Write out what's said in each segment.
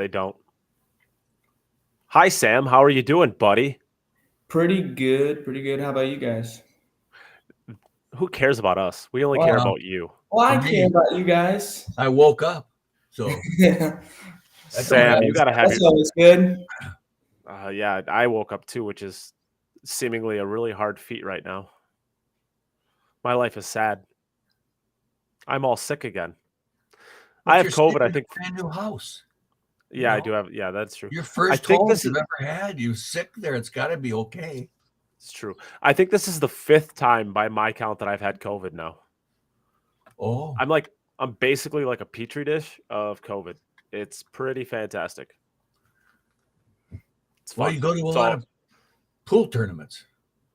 they don't. Hi, Sam. How are you doing, buddy? Pretty good. How about you guys? Who cares about us? We only care Well, about you. I For care me, about you guys. I woke up, so That's that don't Sam, happen. you got to have your. always good. Yeah, I woke up too, which is seemingly a really hard feat right now. My life is sad. I'm all sick again. But I have you're COVID. staying I in think. a brand new house. Yeah, I know? do have. Yeah, that's true. Your I first think home this you've is. ever had. You sick there. It's got to be okay. It's true. I think this is the 5th time by my count that I've had COVID now. Oh, I'm basically like a petri dish of COVID. It's pretty fantastic. It's well, fun. you go to a So, lot of pool tournaments.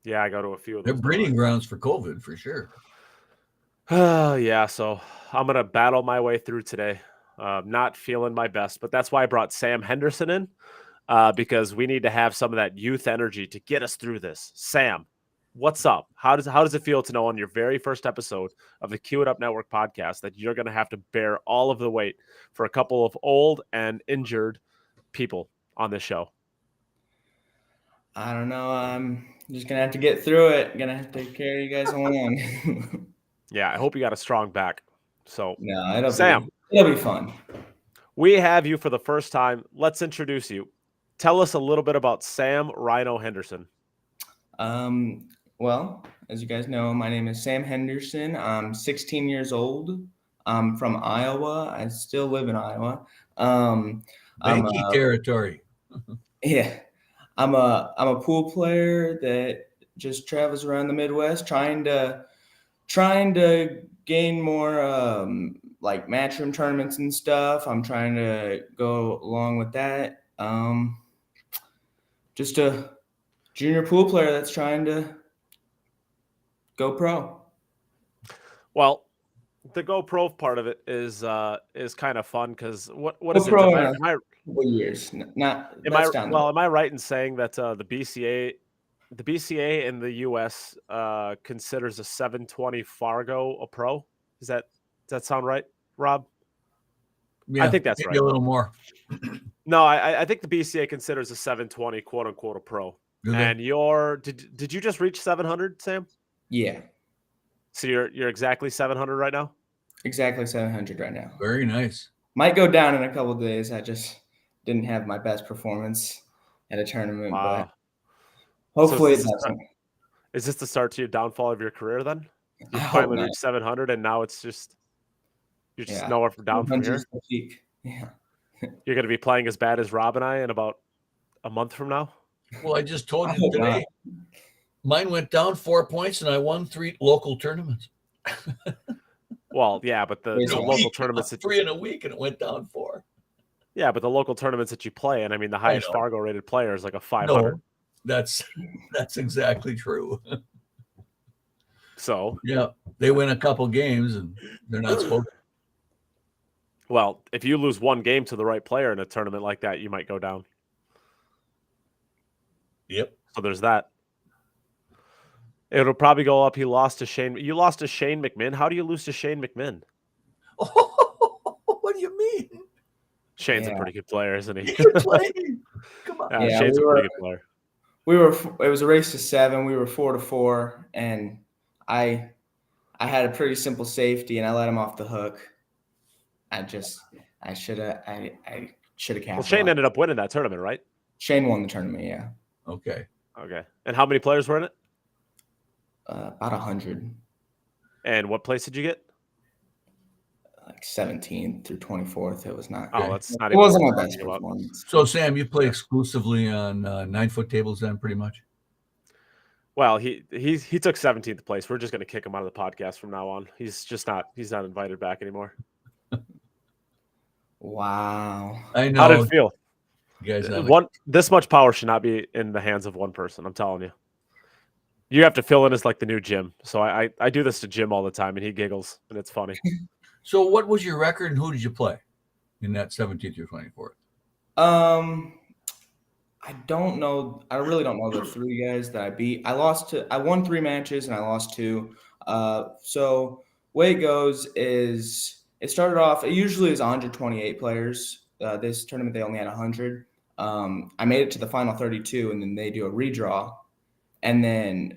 yeah, I go to a few of They're those. breeding grounds for COVID for sure. Yeah, so I'm gonna battle my way through today. Not feeling my best, but that's why I brought Sam Henderson in, because we need to have some of that youth energy to get us through this. Sam, what's up? How does it feel to know on your very first episode of the Cue It Up Network podcast that you're gonna have to bear all of the weight for a couple of old and injured people on this show? I don't know. I'm just gonna have to get through it. Gonna have to carry you guys along. Yeah, I hope you got a strong back. So, No, Sam, it'll be fun. we have you for the first time. Let's introduce you. Tell us a little bit about Sam Rhino Henderson. Well, as you guys know, my name is Sam Henderson. I'm 16 years old. I'm from Iowa. I still live in Iowa. I'm Banky territory. Yeah, I'm a pool player that just travels around the Midwest, trying to gain more like matchroom tournaments and stuff. I'm trying to go along with that. Just a junior pool player that's trying to go pro. Well, the GoPro part of it is kind of fun because what is it? Pro Am in I, a am I couple years. Not am that's I down the well? road. Am I right in saying that the BCA in the U.S. Considers a 720 Fargo a pro? Does that sound right, Rob? Yeah, I think that's maybe right. a little more. No, I think the BCA considers a 720 quote unquote a pro. Do they? And did you just reach 700, Sam? Yeah, So you're exactly 700 right now? exactly 700 right now. Very nice. Might go down in a couple of days. I just didn't have my best performance at a tournament, Wow. but hopefully So it doesn't. is this the start to your downfall of your career then? I You hope finally not. reached 700 and now you're just Yeah, nowhere down from 700 here? is the peak. Yeah. You're going to be playing as bad as Rob and I in about a month from now? Well, I just told I you hope today. Mine went down 4 points, and I won 3 local tournaments. Well, yeah, but the In a local tournaments that 3 in a week, and it went down 4. yeah, but the local tournaments that you play, and I mean the highest know. Fargo rated player is like a 500. No, that's exactly true. So, Yeah, they win a couple games, and they're not supposed to. well, if you lose one game to the right player in a tournament like that, you might go down. Yep. So there's that. It'll probably go up. You lost to Shane McMinn. How do you lose to Shane McMinn? What do you mean? Shane's a Yeah. pretty good player, isn't he? You're playing. Come on. Yeah, Shane's a we pretty were- good player. It was a race to 7. We were 4-4, and I had a pretty simple safety, and I let him off the hook. I should have Well, capitalized. Shane ended up winning that tournament, right? Shane won the tournament. Yeah, Okay. Okay. And how many players were in it? about 100, And what place did you get? like 17th through 24th. It was not. Oh, Okay. that's not It even wasn't worth my best talking about. performance. So, Sam, you play exclusively on 9-foot tables then, pretty much? Well, he took 17th place. We're just going to kick him out of the podcast from now on. He's not invited back anymore. Wow. I know. How did it feel? You guys have This much power should not be in the hands of one person. I'm telling you. You have to fill in as like the new Jim. So I do this to Jim all the time, and he giggles, and it's funny. So, what was your record, and who did you play in that 17th through 24th? I don't know. I really don't know the 3 guys that I beat. I won 3 matches and I lost 2. So way it goes is it started off. It usually is 128 players. this tournament they only had 100. I made it to the final 32, and then they do a redraw, and then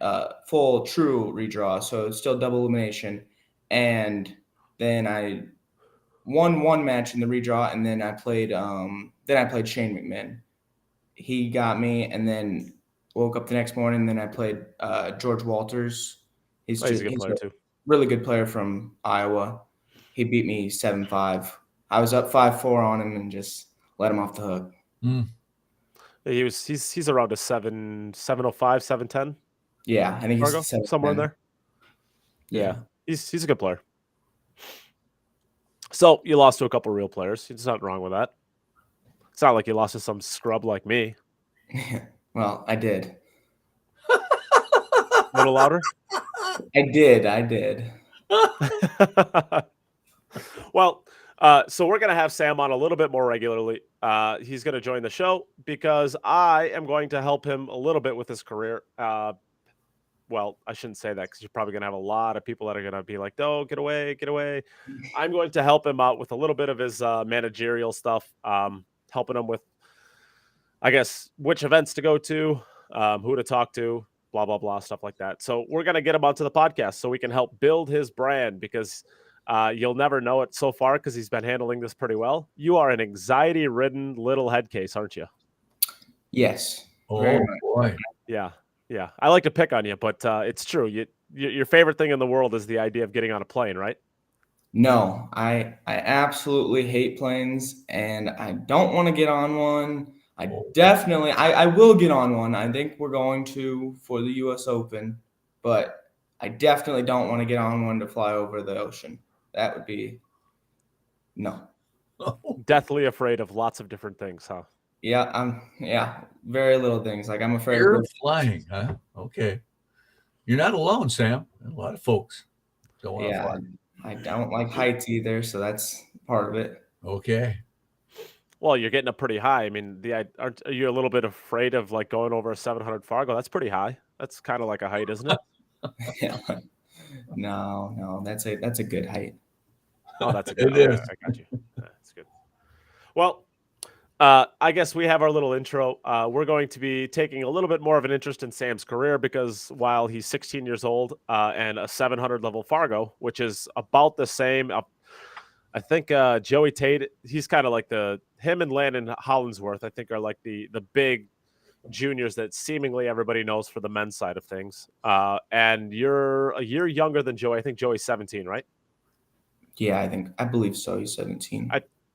full true redraw, so it's still double elimination. And then I won one match in the redraw, and then I played Shane McMahon. He got me, and then woke up the next morning. And then I played George Walters. He's a good player too. Really good player from Iowa. He beat me 7-5. I was up 5-4 on him and just let him off the hook. He's around a 705, 710. Yeah, I think he's somewhere in there. Yeah. He's a good player. So you lost to a couple real players. There's nothing wrong with that. It's not like you lost to some scrub like me. Well, I did. A little louder? I did. Well, so we're going to have Sam on a little bit more regularly. He's going to join the show because I am going to help him a little bit with his career. Well, I shouldn't say that because you're probably going to have a lot of people that are going to be like, "Oh, get away, get away." I'm going to help him out with a little bit of his managerial stuff, helping him with, I guess, which events to go to, who to talk to, blah, blah, blah, stuff like that. So we're going to get him onto the podcast so we can help build his brand because you'll never know it so far because he's been handling this pretty well. You are an anxiety-ridden little head case, aren't you? Yes. Oh, boy. Yeah. Yeah. I like to pick on you, but it's true. Your favorite thing in the world is the idea of getting on a plane, right? No, I absolutely hate planes, and I don't want to get on one. I will get on one. I think we're going to for the U.S. Open, but I definitely don't want to get on one to fly over the ocean. That would be no. Deathly afraid of lots of different things, huh? Yeah, very little things. Like I'm afraid You're flying, huh? Okay. You're not alone, Sam. A lot of folks don't want to fly. I don't like heights either, so that's part of it. Okay. Well, you're getting up pretty high. I mean, are you a little bit afraid of like going over a 700 Fargo? That's pretty high. That's kind of like a height, isn't it? Yeah. No, that's a good height. Oh, that's a good. It is. I got you. That's good. Well, I guess we have our little intro. We're going to be taking a little bit more of an interest in Sam's career because while he's 16 years old and a 700 level Fargo, which is about the same. I think Joey Tate, he's kind of like him and Landon Hollinsworth, I think are like the big juniors that seemingly everybody knows for the men's side of things. And you're a year younger than Joey. I think Joey's 17, right? Yeah, I believe so. He's 17.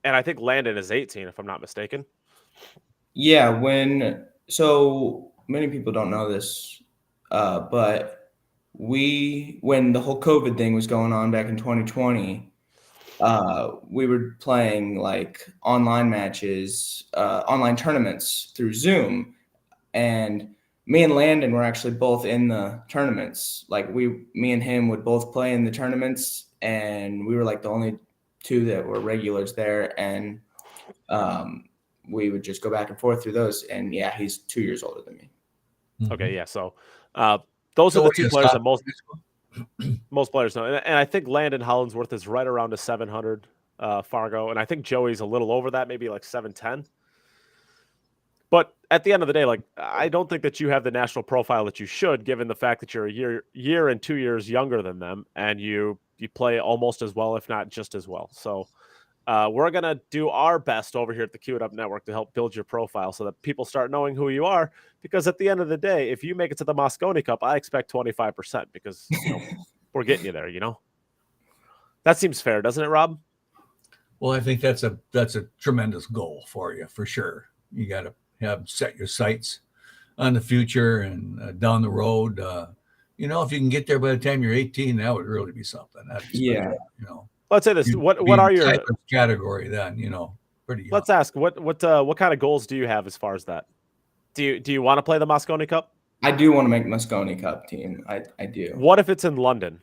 And I think Landon is 18, if I'm not mistaken. Yeah, so many people don't know this, but when the whole COVID thing was going on back in 2020, we were playing like online matches, online tournaments through Zoom, and me and Landon were actually both in the tournaments. Like me and him would both play in the tournaments, and we were like the only two that were regulars there, and we would just go back and forth through those. And yeah, he's 2 years older than me. Okay, yeah. So those are the two players that most players know. And I think Landon Hollinsworth is right around a 700 Fargo, and I think Joey's a little over that, maybe like 710. But at the end of the day, like I don't think that you have the national profile that you should, given the fact that you're a year and 2 years younger than them, and you play almost as well, if not just as well. So we're going to do our best over here at the Q It Up Network to help build your profile so that people start knowing who you are. Because at the end of the day, if you make it to the Mosconi Cup, I expect 25% because we're getting you there, That seems fair, doesn't it, Rob? Well, I think that's a tremendous goal for you, for sure. You got to set your sights on the future and down the road. If you can get there by the time you're 18, that would really be something. Let's say this. What are your type of category then? Pretty young. Let's ask what kind of goals do you have as far as that? Do you want to play the Mosconi Cup? I do want to make Mosconi Cup team. I do. What if it's in London?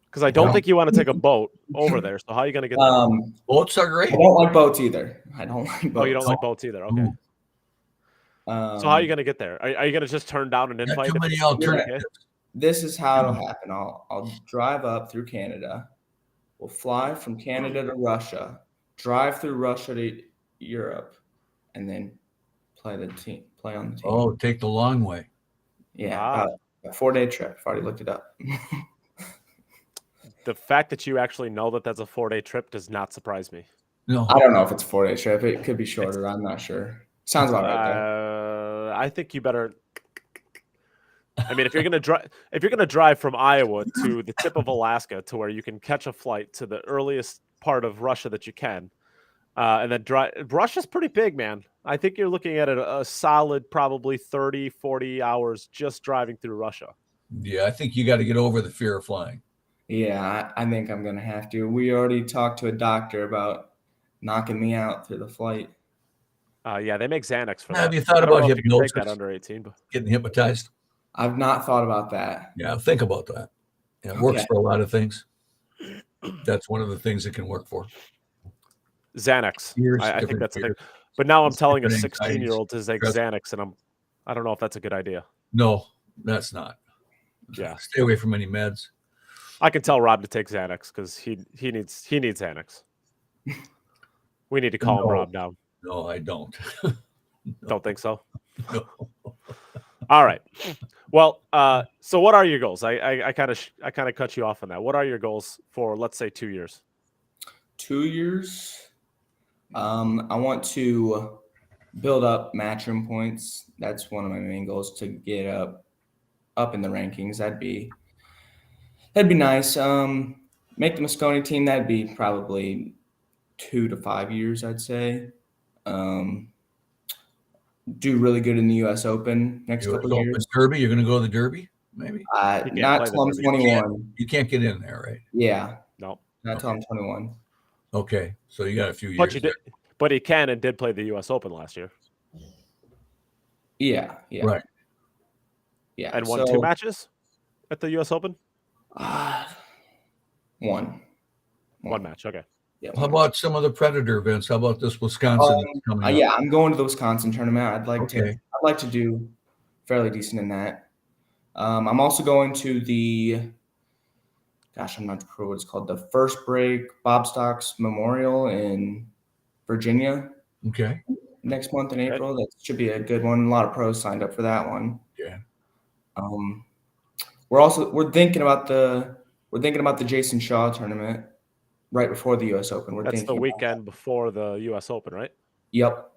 Because I don't think you want to take a boat over there. So how are you going to get there? Boats are great. I don't like boats either. I don't like boats. Oh, you don't like boats either. Okay. So how are you going to get there? Are you going to just turn down an invite? Too many alternatives. This is how it'll happen. I'll drive up through Canada. We'll fly from Canada to Russia. drive through Russia to Europe, and then play on the team. Oh, take the long way. Yeah, about a 4-day trip. I've already looked it up. The fact that you actually know that that's a 4-day trip does not surprise me. No, I don't know if it's a 4-day trip. It could be shorter. I'm not sure. Sounds about right though. I think you better. I mean, if you're gonna drive from Iowa to the tip of Alaska to where you can catch a flight to the earliest part of Russia that you can, and then drive. Russia's pretty big, man. I think you're looking at a solid probably 30, 40 hours just driving through Russia. yeah, I think you got to get over the fear of flying. Yeah, I think I'm gonna have to. We already talked to a doctor about knocking me out through the flight. Yeah, they make Xanax for that. Have you thought I don't about know if you can take that hypnosis? under 18, but Getting hypnotized? I've not thought about that. Yeah, think about that. Yeah, it works for a lot of things. That's one of the things it can work for. Xanax. Years, I think different that's a thing. years. But now I'm It's telling a different 16-year-old to take stress. Xanax, and I don't know if that's a good idea. No, that's not. Yeah. Stay away from any meds. I can tell Rob to take Xanax because he needs Xanax. We need to calm No. Rob down. No, I don't. Don't think so? No. All right. Well, so what are your goals? I kind of cut you off on that. What are your goals for, let's say, 2 years? 2 years. I want to build up matchroom points. That's one of my main goals, to get up in the rankings. That'd be nice. Make the Moscone team. That'd be probably 2 to 5 years, I'd say. Do really good in the U.S. Open next couple of years. Derby, you're going to go to the Derby, maybe? Not till I'm 21. You can't get in there, right? Yeah, No. not till I'm 21. Okay, so you got a few years. But he can and did play the U.S. Open last year. Yeah. Right. Yeah. And won 2 matches at the U.S. Open? One match, okay. Yeah. How about some of the Predator events? How about this Wisconsin coming up? Yeah, I'm going to the Wisconsin tournament. I'd like to do fairly decent in that. I'm also going to the, I'm not sure what it's called, the First Break Bob Stocks Memorial in Virginia. Okay. Next month in April. That should be a good one. A lot of pros signed up for that one. Yeah. We're thinking about the Jason Shaw tournament right before the U.S. Open. That's the weekend before the U.S. Open, right? Yep.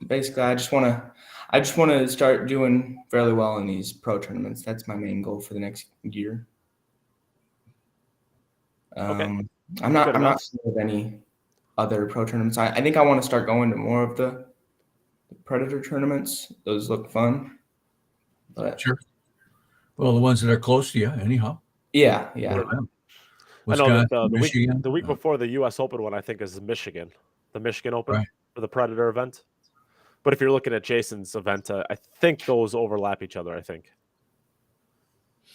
Basically, I just want to start doing fairly well in these pro tournaments. That's my main goal for the next year. Okay. I'm not sure of any other pro tournaments. I think I want to start going to more of the Predator tournaments. Those look fun. But sure. Well, the ones that are close to you, anyhow. Yeah. I know that the week before the U.S. Open one, I think, is Michigan, the Michigan Open for the Predator event. But if you're looking at Jason's event, I think those overlap each other. I think.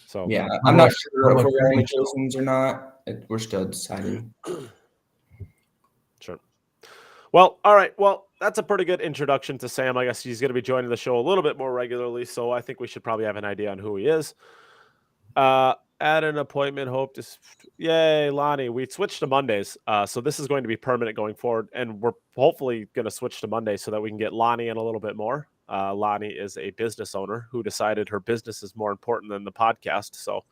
So yeah, I'm not sure if we're going to Jason's or not. We're still deciding. Sure. Well, all right. Well, that's a pretty good introduction to Sam. I guess he's going to be joining the show a little bit more regularly, so I think we should probably have an idea on who he is. Add an appointment. Hope to. Yay, Lonnie. We switched to Mondays. So this is going to be permanent going forward. And we're hopefully going to switch to Mondays so that we can get Lonnie in a little bit more. Lonnie is a business owner who decided her business is more important than the podcast. So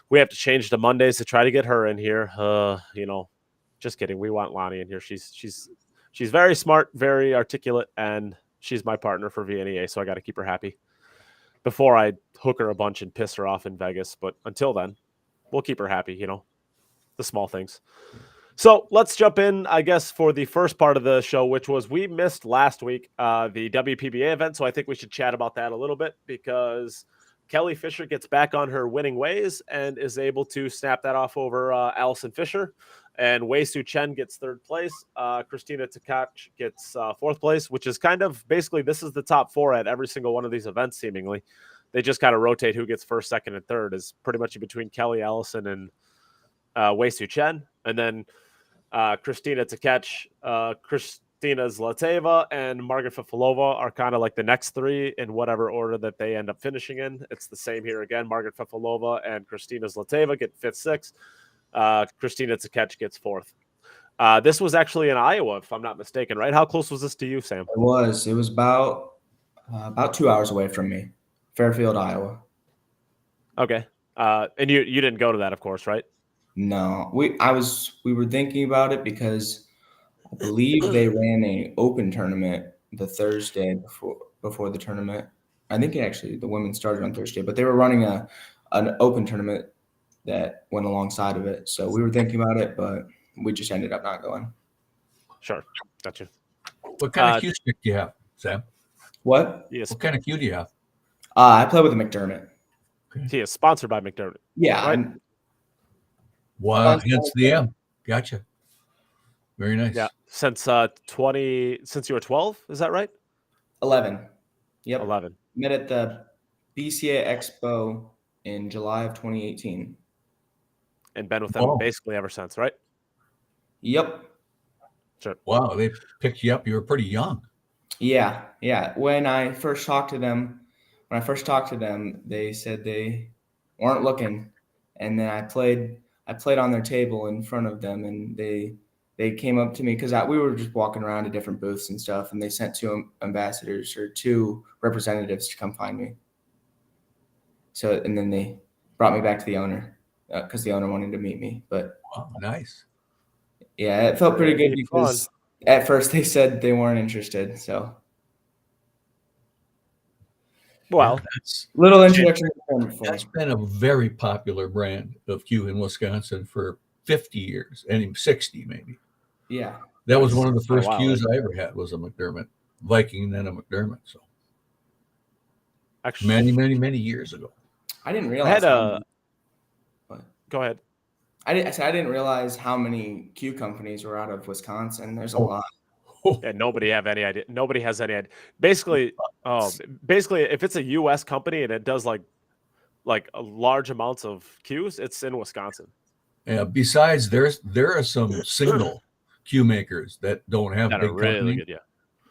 we have to change to Mondays to try to get her in here. Just kidding. We want Lonnie in here. She's very smart, very articulate, and she's my partner for VNEA. So I got to keep her happy before I hook her a bunch and piss her off in Vegas. But until then, we'll keep her happy, the small things. So let's jump in, I guess, for the first part of the show, which was we missed last week the WPBA event. So I think we should chat about that a little bit because Kelly Fisher gets back on her winning ways and is able to snap that off over Allison Fisher. And Wei Su Chen gets 3rd place. Christina Tkach gets 4th place, which is kind of basically this is the top 4 at every single one of these events, seemingly. They just kind of rotate who gets 1st, 2nd, and 3rd is pretty much between Kelly, Allison, and Wei Su Chen. And then Christina Tkach, Kristina Zlateva, and Margaret Fefilova are kind of like the next 3 in whatever order that they end up finishing in. It's the same here again. Margaret Fefilova and Kristina Zlateva get 5th, 6th. Christina Tkach gets 4th. This was actually in Iowa, if I'm not mistaken, right? How close was this to you, Sam? It was about 2 hours away from me, Fairfield, Iowa. Okay. And you didn't go to that, of course, right? No, we were thinking about it because I believe they ran a open tournament the Thursday before the tournament. I think actually the women started on Thursday, but they were running an open tournament that went alongside of it. So we were thinking about it, but we just ended up not going. Sure. Gotcha. What kind of cue stick do you have, Sam? What? Yes. What kind of cue do you have? I play with a McDermott. He is sponsored by McDermott. Yeah. Right? Wow, hence the M. Gotcha. Very nice. Yeah. Since you were 12, is that right? 11. Yep. 11. Met at the BCA Expo in July of 2018. And been with them basically ever since, right? Yep. Sure. Wow, they picked you up. You were pretty young. Yeah. When I first talked to them, they said they weren't looking, and then I played on their table in front of them, and they came up to me because we were just walking around to different booths and stuff, and they sent two representatives to come find me. So, and then they brought me back to the owner because the owner wanted to meet me. But wow, nice. Yeah, it felt pretty good because at first they said they weren't interested. So, well, that's little introduction. That's been a very popular brand of cue in Wisconsin for 50 years, and 60 maybe. Yeah, that was one of the first cues I ever had was a McDermott Viking, and then a McDermott. So, actually, many years ago. I didn't realize. Go ahead. I didn't realize how many cue companies were out of Wisconsin. There's a lot. Yeah, nobody have any idea. Nobody has any idea. Basically, if it's a U.S. company and it does like a large amounts of cues, it's in Wisconsin. Yeah. Besides, there are some single cue makers that don't have that big are really company good. Yeah,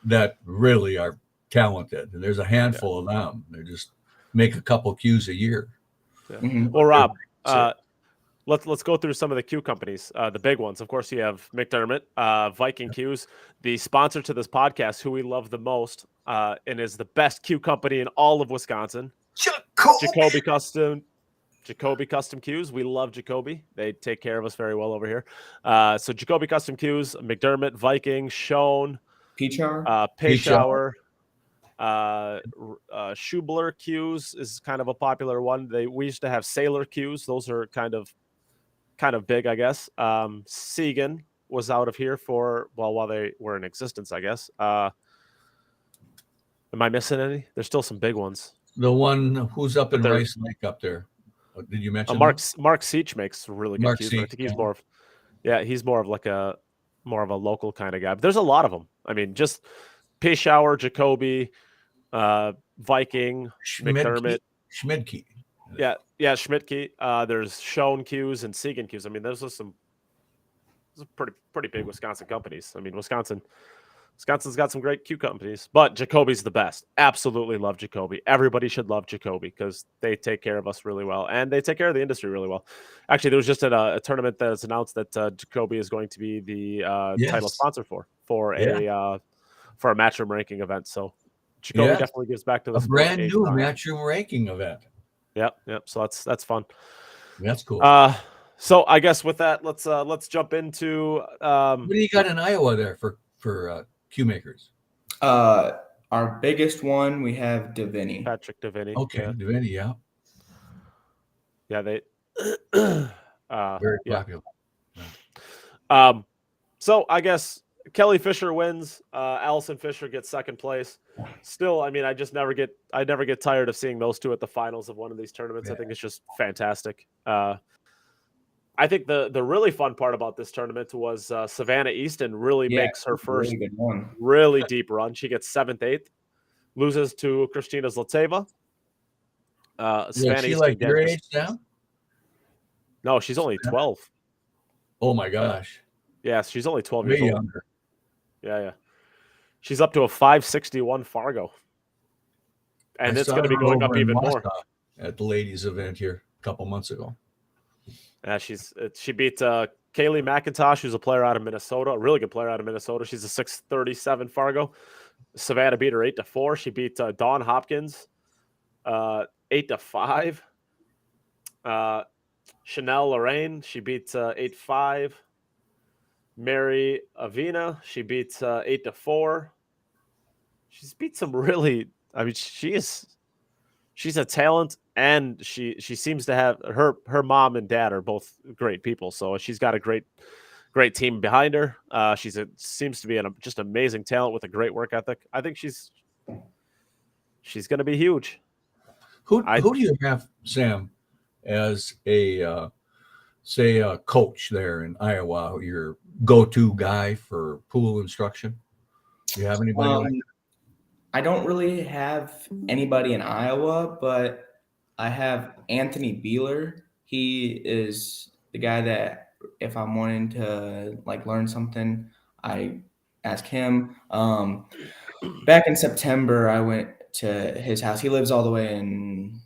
that really are talented. And there's a handful of them. They just make a couple cues a year. Yeah. Mm-hmm. Well, Rob, let's go through some of the cue companies, the big ones. Of course, you have McDermott, Viking Cues, the sponsor to this podcast, who we love the most, and is the best cue company in all of Wisconsin. Jacoby Custom Cues. We love Jacoby. They take care of us very well over here. So Jacoby Custom Cues, McDermott, Viking, Schoen, Payshauer, Schubler Cues is kind of a popular one. We used to have Sailor Cues. Those are kind of big, I guess. Segan was out of here while they were in existence, I guess. Am I missing any? There's still some big ones. The one who's up in Rice Lake up there. Did you mention Mark Seach makes really good cues. I think he's more of like a local kind of guy. But there's a lot of them. I mean, just Payshauer, Jacoby, Viking, McDermott, Schmidtke. Yeah, Schmidtke. There's Schoen Cues and Segan Cues. I mean, those are pretty big Wisconsin companies. I mean, Wisconsin's got some great cue companies, but Jacoby's the best. Absolutely love Jacoby. Everybody should love Jacoby because they take care of us really well, and they take care of the industry really well. Actually, there was just a tournament that's announced that Jacoby is going to be the title sponsor for a matchroom ranking event. So Jacoby definitely gives back to the brand new matchroom ranking event. Yep. So that's fun. That's cool. So I guess with that, let's jump into. What do you got in Iowa there for cue makers? Our biggest one, we have Davini. Patrick Davini. Okay, Davini, yeah. They very popular. So I guess Kelly Fisher wins. Allison Fisher gets second place. Still, I mean, I never get tired of seeing those two at the finals of one of these tournaments. I think it's just fantastic. I think the really fun part about this tournament was Savannah Easton really makes her first really deep run. She gets 7th, 8th, loses to Kristina Zlateva. Savannah Easton like your age now? No, she's only 12. Oh my gosh. Yeah, she's only 12 years old. Younger. Yeah. She's up to a 561 Fargo. And it's going to be going up even more. At the ladies event here a couple months ago. Yeah, she beat Kaylee McIntosh, who's a player out of Minnesota, a really good player out of Minnesota. She's a 637 Fargo. Savannah beat her 8-4. She beat Dawn Hopkins 8-5. Chanel Lorraine, she beat 8-5. Mary Avina, she beat 8-4. She's beat some really. I mean, she's a talent, and she seems to have her mom and dad are both great people. So she's got a great team behind her. Seems to be just amazing talent with a great work ethic. I think she's going to be huge. Who do you have, Sam, as a say a coach there in Iowa? Your go-to guy for pool instruction? Do you have anybody like that? I don't really have anybody in Iowa, but I have Anthony Beeler. He is the guy that if I'm wanting to like learn something, I ask him. Back in September, I went to his house. He lives all the way in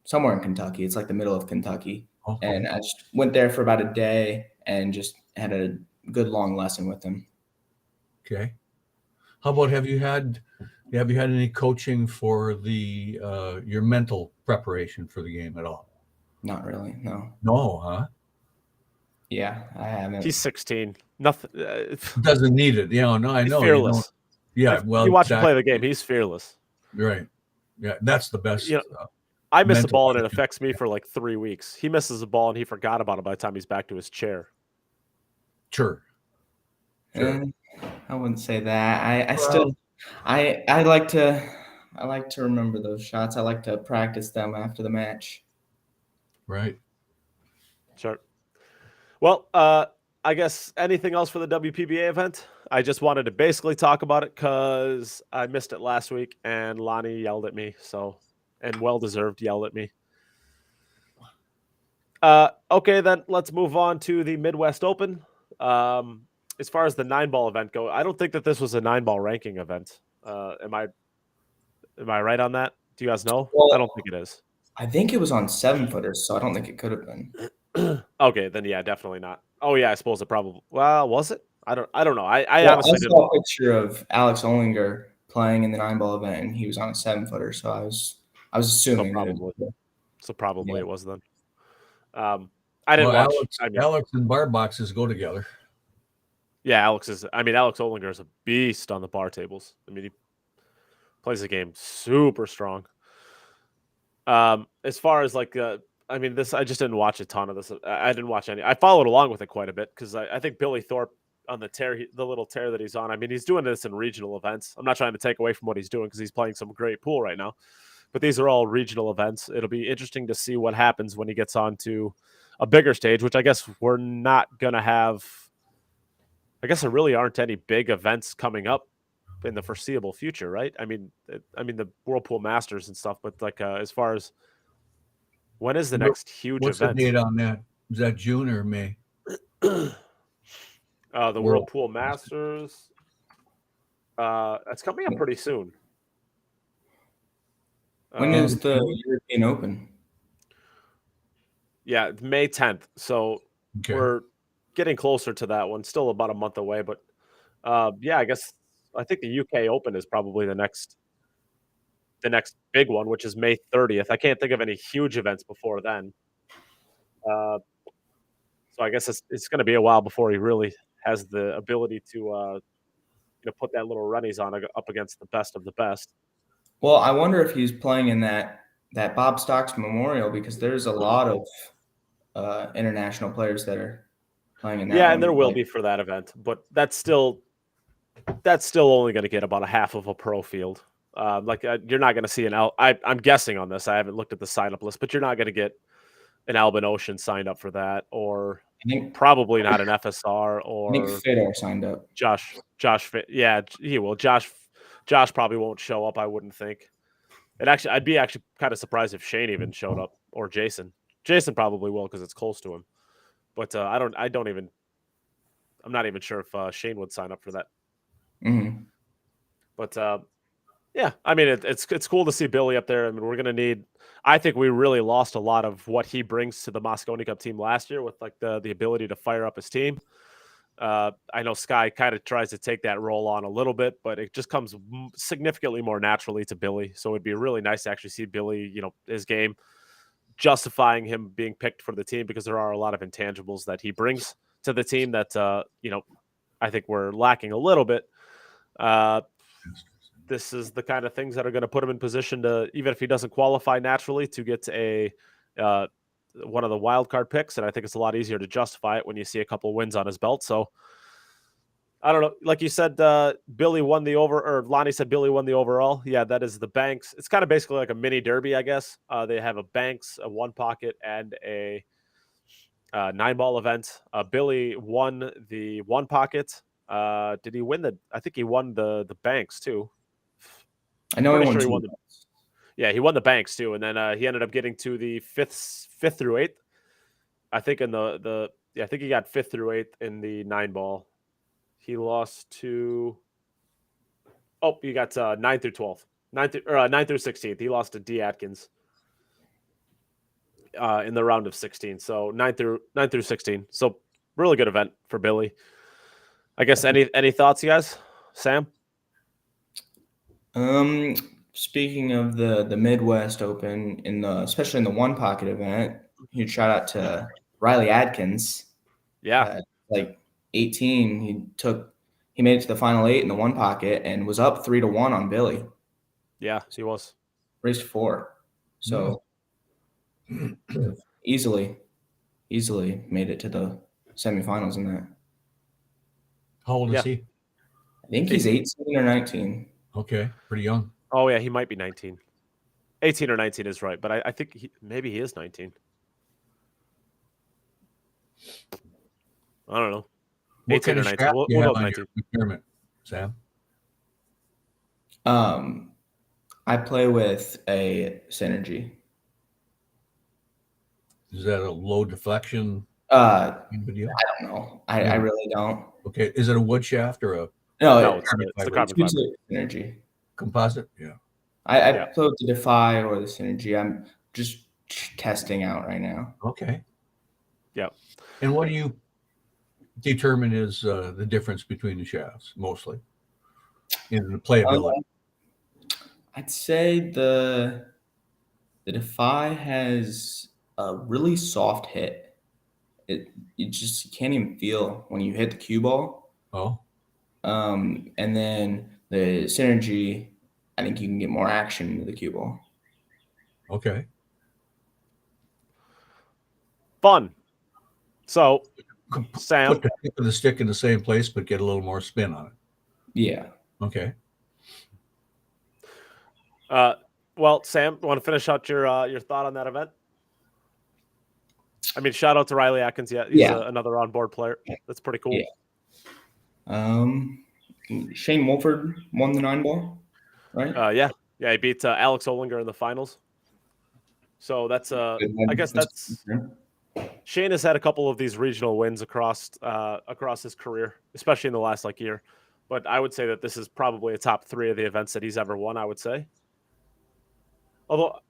somewhere in Kentucky. It's like the middle of Kentucky. Oh, And I just went there for about a day and just had a good long lesson with him. Okay. How about have you had any coaching for the your mental preparation for the game at all? Not really, no. No, huh? Yeah, I haven't. He's 16. Nothing. Doesn't need it. Yeah, no, I He's know. fearless. Yeah, well, you watch him play the game. He's fearless. Right. Yeah, that's the best. I miss the ball and it affects me for like 3 weeks. He misses the ball and he forgot about it by the time he's back to his chair. Sure. I wouldn't say that. I like to remember those shots. I like to practice them after the match. Right. Sure. Well, I guess anything else for the WPBA event? I just wanted to basically talk about it because I missed it last week and Lonnie yelled at me, and well-deserved yelled at me. Okay, then let's move on to the Midwest Open. As far as the 9-ball event go, I don't think that this was a 9-ball ranking event. Am I right on that? Do you guys know? Well, I don't think it is. I think it was on 7-footers, so I don't think it could have been. Okay, then yeah, definitely not. Oh yeah, I suppose it probably. Well, was it? I don't know. I honestly I saw a picture of Alex Ollinger playing in the 9-ball event, and he was on a 7-footer. So I was assuming probably it was then. I didn't watch. Alex and bar boxes go together. Yeah, Alex Ollinger is a beast on the bar tables. I mean, he plays the game super strong. As far as like, I just didn't watch a ton of this. I didn't watch any. I followed along with it quite a bit because I think Billy Thorpe on the little tear that he's on. I mean, he's doing this in regional events. I'm not trying to take away from what he's doing because he's playing some great pool right now. But these are all regional events. It'll be interesting to see what happens when he gets onto a bigger stage, which I guess we're not going to have. I guess there really aren't any big events coming up in the foreseeable future, right? I mean the Whirlpool Masters and stuff, but like as far as when is the next huge event? What's the date on that? Is that June or May? The Whirlpool Masters. It's coming up pretty soon. When is the European Open? Yeah, May 10th. So we're getting closer to that one. Still about a month away, but yeah, I think the UK Open is probably the next big one, which is May 30th. I can't think of any huge events before then. So I guess it's going to be a while before he really has the ability to put that little runnies on up against the best of the best. Well, I wonder if he's playing in that Bob Stocks Memorial because there's a lot of international players that are playing in that. Yeah, and there will be for that event, but that's still only going to get about a half of a pro field. You're not going to see I'm guessing on this. I haven't looked at the sign up list, but you're not going to get an Albin Ocean signed up for that, or probably not an FSR or. I think Fedor signed up. Josh, yeah, he will. Josh probably won't show up. I wouldn't think. And actually, I'd be kind of surprised if Shane even showed up or Jason. Jason probably will because it's close to him. But I'm not even sure if Shane would sign up for that. Mm-hmm. But Yeah, I mean it's cool to see Billy up there. I mean, we're gonna need. I think we really lost a lot of what he brings to the Mosconi Cup team last year with like the ability to fire up his team. I know Sky kind of tries to take that role on a little bit, but it just comes significantly more naturally to Billy. So it'd be really nice to actually see Billy, his game justifying him being picked for the team because there are a lot of intangibles that he brings to the team that I think we're lacking a little bit. This is the kind of things that are going to put him in position to, even if he doesn't qualify naturally, to get a one of the wild card picks. And I think it's a lot easier to justify it when you see a couple wins on his belt. So I don't know. Like you said, Billy won the or Lonnie said Billy won the overall. Yeah, that is the Banks. It's kind of basically like a mini derby, I guess. They have a Banks, a one pocket, and a 9-ball event. Billy won the one pocket. Did he win I think he won the Banks too. I know Pretty sure he won he won the Banks too, and then he ended up getting to the fifth through eighth. I think in I think he got 5th through 8th in the 9-ball. He lost to he got 9 through 12th. 9 through 16th. He lost to D Atkins in the round of 16. So 9 through 16. So really good event for Billy. I guess any thoughts, you guys? Sam? Speaking of the Midwest Open especially in the one pocket event, huge shout out to Riley Adkins. Yeah. Like 18, he made it to the final 8 in the one pocket and was up 3-1 on Billy. Yeah, he was. Raced 4. So easily made it to the semifinals in that. How old is he? I think he's 18 or 19. Okay, pretty young. Oh, yeah, he might be 19. 18 or 19 is right, but I think maybe he is 19. I don't know. What 18 kind or of 19. shaft We'll do you go have with on 19. your tournament, Sam? I play with a Synergy. Is that a low deflection video? I don't know. I really don't. Okay, is it a wood shaft or a No, it's the carbon it's fiber. Synergy. composite? Yeah. I play with the Defy or the Synergy. I'm just testing out right now. Okay. Yeah. And what do you determine is the difference between the shafts mostly in the playability? I'd say the Defy has a really soft hit. You can't even feel when you hit the cue ball. Oh. And then the Synergy, I think you can get more action into the cue ball. Okay. Fun. So, Sam, put the tip of the stick in the same place, but get a little more spin on it. Yeah. Okay. Well, Sam, want to finish out your thought on that event? I mean, shout out to Riley Atkins. Yeah, he's another on-board player. That's pretty cool. Yeah. Shane Wolford won the 9-ball, right? Yeah, he beat Alex Olinger in the finals. So that's I guess that's Shane has had a couple of these regional wins across his career, especially in the last year. But I would say that this is probably a top 3 of the events that he's ever won, I would say. Although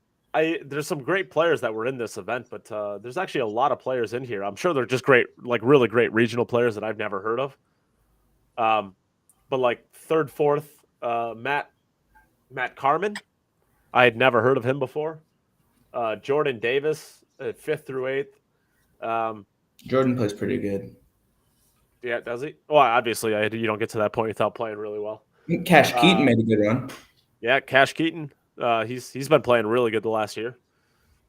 there's some great players that were in this event, but there's actually a lot of players in here. I'm sure they're just great, really great regional players that I've never heard of. But 3rd, 4th, Matt Carmen, I had never heard of him before. Jordan Davis, 5th through 8th. Jordan plays pretty good. Yeah, does he? Well, obviously, you don't get to that point without playing really well. Cash Keaton made a good run. Yeah, Cash Keaton. He's been playing really good the last year.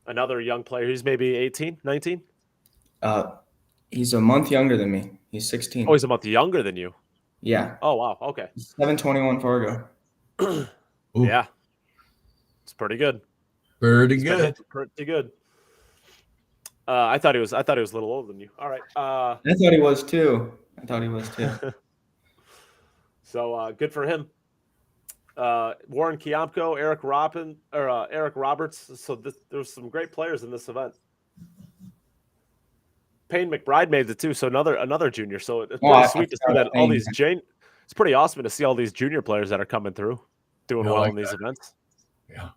Another young player. He's maybe 18, 19? He's a month younger than me. He's 16. Oh, he's a month younger than you. Yeah. Oh, wow. Okay. 721 Fargo. Yeah. It's pretty good. Pretty good. Pretty good. I thought he was a little older than you. All right. I thought he was too. So good for him. Warren Kiamko, Eric Roberts. So there's some great players in this event. Payne McBride made it too. So another junior. So it's pretty sweet to see that all these it's pretty awesome to see all these junior players that are coming through. doing Yeah, well like in these that. events. Yeah.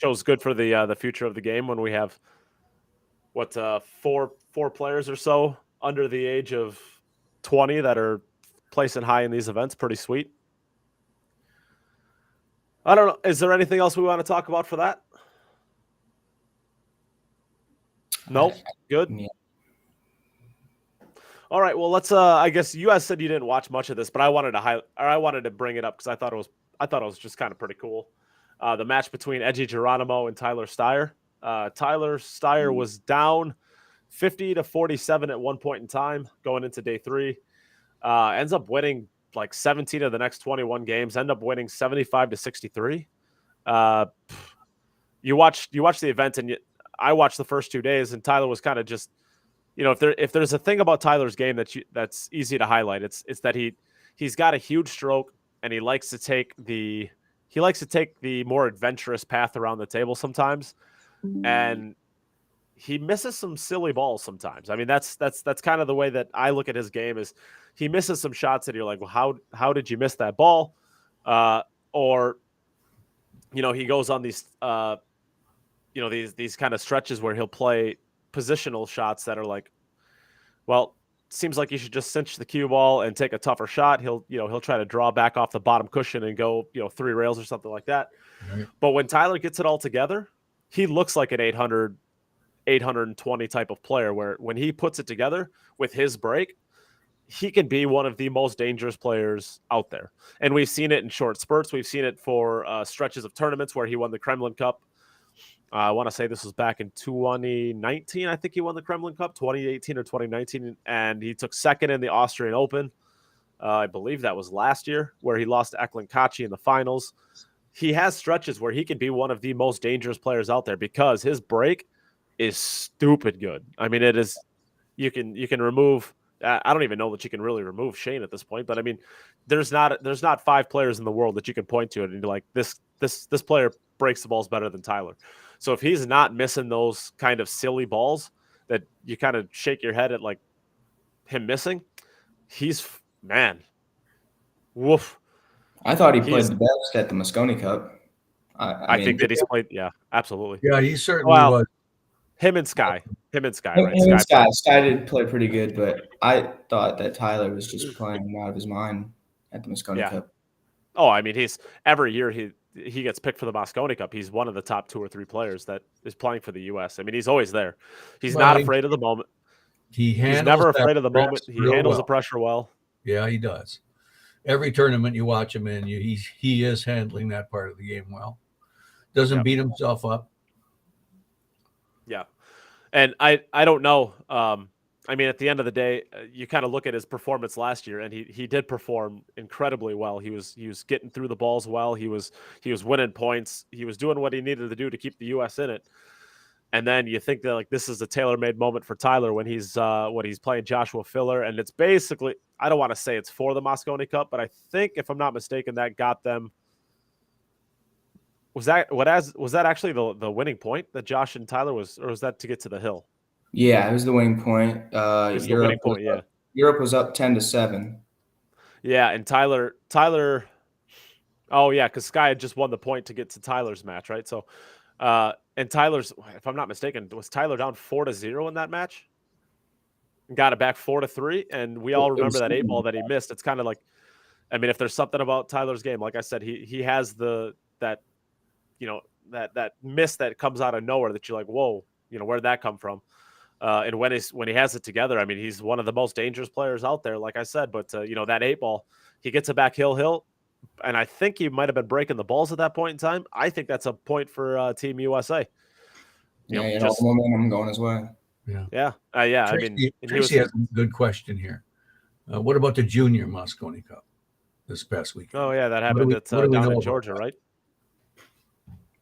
Shows good for the future of the game when we have four players or so under the age of 20 that are placing high in these events. Pretty sweet. I don't know. Is there anything else we want to talk about for that? Nope. Good. Yeah. All right. Well, let's. I guess you guys said you didn't watch much of this, but I wanted to bring it up because I thought it was just kind of pretty cool. The match between Edgie Geronimo and Tyler Styer. Tyler Styer was down 50-47 at one point in time going into day 3. Ends up winning like 17 of the next 21 games. End up winning 75-63. You watched the event, and I watched the first 2 days, and Tyler was kind of just, if there's a thing about Tyler's game that's easy to highlight, it's that he's got a huge stroke, and he likes to take the more adventurous path around the table sometimes, and he misses some silly balls sometimes. I mean, that's kind of the way that I look at his game. Is he misses some shots that you're like, well, how did you miss that ball? Or he goes on these these kind of stretches where he'll play positional shots that are like, well, seems like you should just cinch the cue ball and take a tougher shot. He'll try to draw back off the bottom cushion and go 3 rails or something like that. Right. But when Tyler gets it all together, he looks like an 820 type of player, where when he puts it together with his break, he can be one of the most dangerous players out there. And we've seen it in short spurts. We've seen it for stretches of tournaments where he won the Kremlin Cup. I want to say this was back in 2019. I think he won the Kremlin Cup, 2018 or 2019, and he took second in the Austrian Open. I believe that was last year, where he lost to Eklund Kachi in the finals. He has stretches where he can be one of the most dangerous players out there because his break is stupid good. I mean, it is. You can remove. I don't even know that you can really remove Shane at this point, but I mean, there's not 5 players in the world that you can point to and be like, this player breaks the balls better than Tyler. So if he's not missing those kind of silly balls that you kind of shake your head at, like him missing, man. Woof. I thought he played the best at the Mosconi Cup. I think that he's played. Yeah, absolutely. Yeah, he certainly was. Him and Sky, right? Sky did play pretty good, but I thought that Tyler was just playing out of his mind at the Mosconi Cup. Oh, I mean, every year he gets picked for the Mosconi Cup. He's one of the top 2 or 3 players that is playing for the U.S. I mean, he's always there. He's not afraid of the moment. He's never afraid of the moment. He handles the pressure well. Yeah, he does. Every tournament you watch him in, he is handling that part of the game well. Doesn't beat himself up. Yeah. And I don't know. I mean, at the end of the day, you kind of look at his performance last year, and he did perform incredibly well. He was getting through the balls well. He was winning points. He was doing what he needed to do to keep the U.S. in it. And then you think that, like, this is a tailor-made moment for Tyler when he's playing Joshua Filler, and it's basically, I don't want to say it's for the Mosconi Cup, but I think, if I'm not mistaken, that got them. Was that actually the winning point that Josh and Tyler was, or was that to get to the hill? Yeah, it was the winning point. Europe was up 10-7. Yeah, and Tyler. Oh yeah, because Sky had just won the point to get to Tyler's match, right? So, and Tyler's, if I'm not mistaken, was Tyler down 4-0 in that match? Got it back 4-3, and we all remember that 8 ball that he missed. It's kind of like, I mean, if there's something about Tyler's game, like I said, he has that miss that comes out of nowhere that you're like, whoa, where'd that come from? And when he has it together, I mean, he's one of the most dangerous players out there, like I said. But that 8 ball, he gets it back hill, and I think he might have been breaking the balls at that point in time. I think that's a point for Team USA. Just momentum going his way. Yeah. Tracy, I mean, Tracy has a good question here. What about the Junior Mosconi Cup this past weekend? Oh yeah, that happened down in Georgia, right?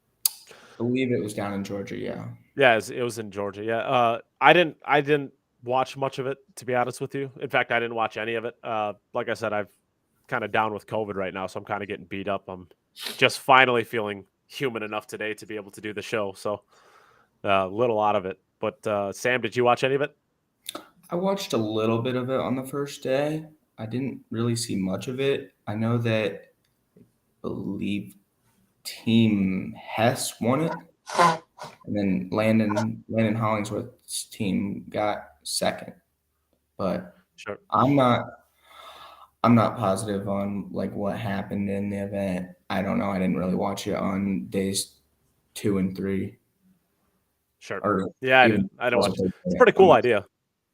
I believe it was down in Georgia. Yeah. Yeah, it was in Georgia. Yeah. I didn't watch much of it, to be honest with you. In fact, I didn't watch any of it. Like I said, I've kind of down with COVID right now, so I'm kind of getting beat up. I'm just finally feeling human enough today to be able to do the show. So a little out of it. But Sam, did you watch any of it? I watched a little bit of it on the first day. I didn't really see much of it. I know that believe Team Hess won it, and then Landon Hollingsworth's team got second. But Sure. I'm not positive on like what happened in the event. I don't know. I didn't really watch it on days 2 and 3. Sure. Or Yeah, I even didn't watch it. It's a yeah, pretty cool idea.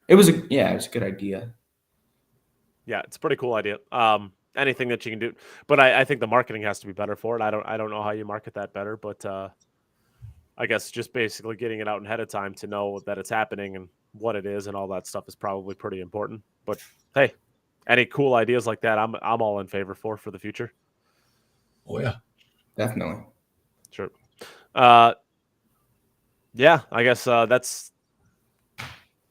It was a good idea. Yeah, it's a pretty cool idea. Anything that you can do, but I think the marketing has to be better for it. I don't know how you market that better, but I guess just basically getting it out ahead of time to know that it's happening and what it is and all that stuff is probably pretty important. But hey, any cool ideas like that, I'm all in favor for the future. Oh yeah, Definitely. Sure. Yeah, I guess that's.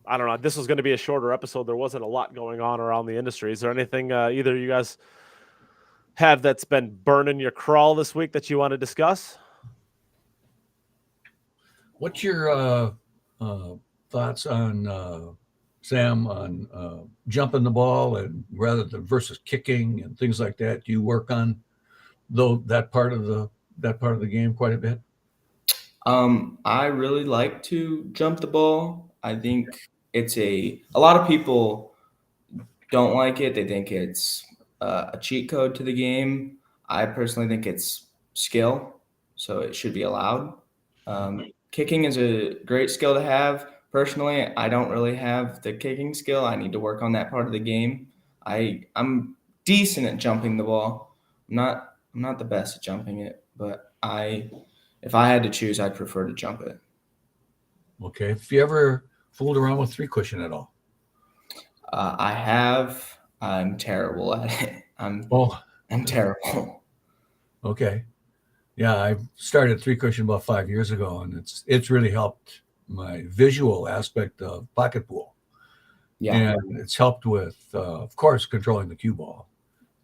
I don't know. This was going to be a shorter episode. There wasn't a lot going on around the industry. Is there anything either of you guys have that's been burning your crawl this week that you want to discuss? what's your thoughts on Sam on jumping the ball and rather than versus kicking and things like that? Do you work on that part of the game quite a bit? I really like to jump the ball. I think it's a lot of people don't like it. They think it's a cheat code to the game. I personally think it's skill, so it should be allowed. Kicking is a great skill to have. Personally, I don't really have the kicking skill. I need to work on that part of the game. I'm decent at jumping the ball. I'm not the best at jumping it, but if I had to choose, I'd prefer to jump it. Okay. Have you ever fooled around with 3 cushion at all? I have. I'm terrible at it. I'm terrible. Okay. Yeah, I started 3 cushion about 5 years ago, and it's really helped my visual aspect of pocket pool. Yeah. And it's helped with, of course, controlling the cue ball.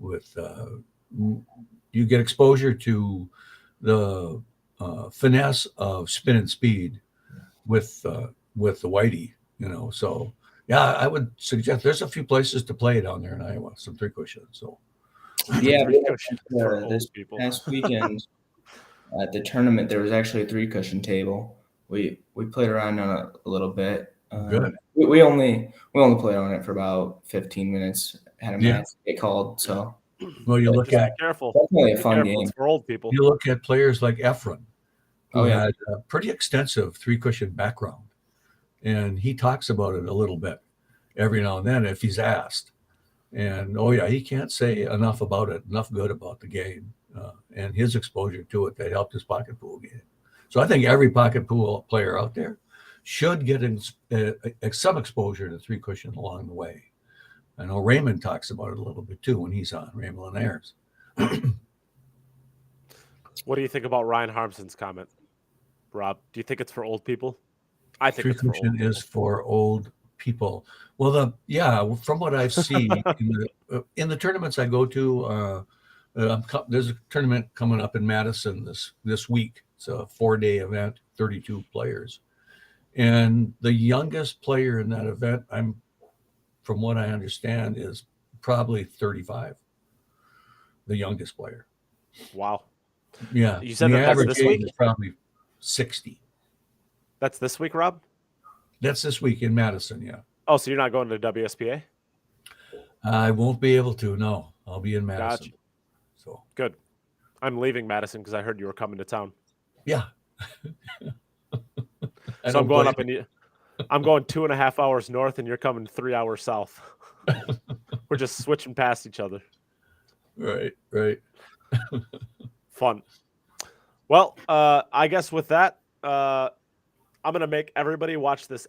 With you get exposure to the finesse of spin and speed with the whitey, So yeah, I would suggest there's a few places to play down there in Iowa, some 3 cushions. So Yeah, for this old people. past weekend at the tournament, there was actually a 3 cushion table. We played around on it a little bit. Good. We only played on it for about 15 minutes. Had a match get called. So well, you look at be careful. definitely a fun game. It's for old people. You look at players like Efren, who yeah. had a pretty extensive 3 cushion background, and he talks about it a little bit every now and then if he's asked. And he can't say enough good about the game and his exposure to it that helped his pocket pool game. So I think every pocket pool player out there should get some exposure to 3 cushion along the way. I know Raymond talks about it a little bit too when he's on Raymond Ayers. What do you think about Ryan Harmson's comment, Rob? Do you think it's for old people? I think 3 cushion is for old people. Well, from what I've seen in the tournaments I go to, there's a tournament coming up in Madison this week. It's a 4-day event, 32 players, and the youngest player in that event, from what I understand, is probably 35. The youngest player. Wow. Yeah. You said the that's average this age week? is probably 60. That's this week, Rob? That's this week in Madison, yeah. Oh, so you're not going to WSPA? I won't be able to, no. I'll be in Madison. Gotcha. So good. I'm leaving Madison because I heard you were coming to town. Yeah. So I'm going I'm going 2.5 hours north and you're coming 3 hours south. We're just switching past each other. Right. Fun. Well, I guess with that, I'm going to make everybody watch this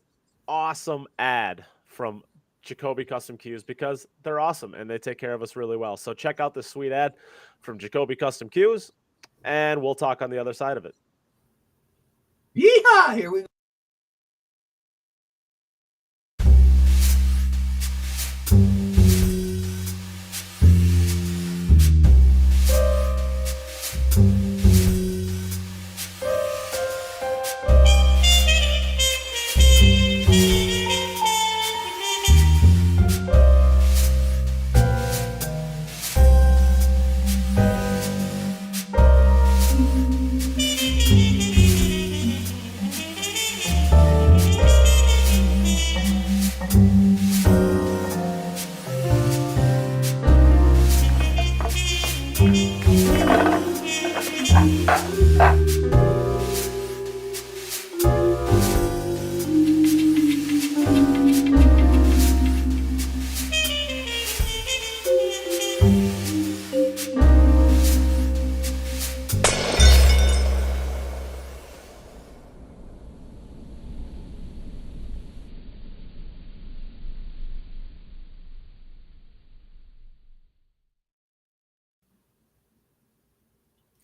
awesome ad from Jacoby Custom Cues because they're awesome and they take care of us really well. So check out this sweet ad from Jacoby Custom Cues and we'll talk on the other side of it. Yeehaw! Here we go.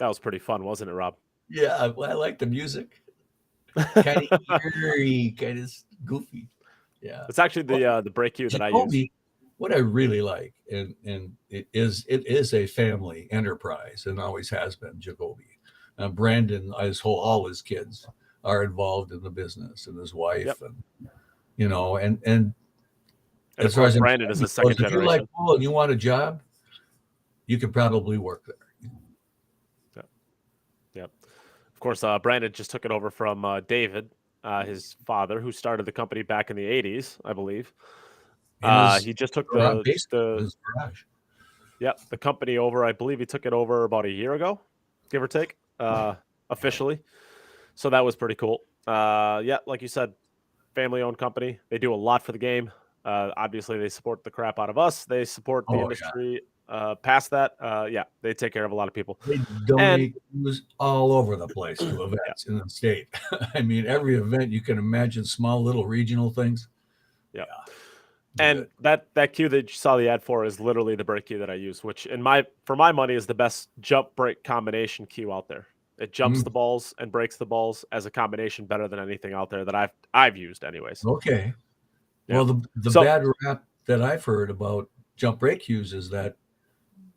That was pretty fun, wasn't it, Rob? Yeah, well, I like the music. Kind of eerie, kind of goofy. Yeah. It's actually the break cue that I use. Jacoby, what I really like, and it is a family enterprise and always has been. Jacoby, Brandon, all his kids are involved in the business, and his wife, Yep. and and And of as far course, as Brandon is a second if you like generation. pool and you want a job, you could probably work there. Yep. Of course, Brandon just took it over from David, his father, who started the company back in the '80s, I believe. He just took the garage. the company over. I believe he took it over about a year ago, give or take, officially. So that was pretty cool. Yeah, like you said, family-owned company. They do a lot for the game. Obviously, they support the crap out of us. They support the industry. Past that, yeah, they take care of a lot of people. They donate news all over the place to events in the state. I mean, every event you can imagine, small little regional things. Yeah. And that cue that you saw the ad for is literally the break cue that I use, which for my money is the best jump break combination cue out there. It jumps the balls and breaks the balls as a combination better than anything out there that I've used anyways. Okay. Yeah. Well, the bad rap that I've heard about jump break cues is that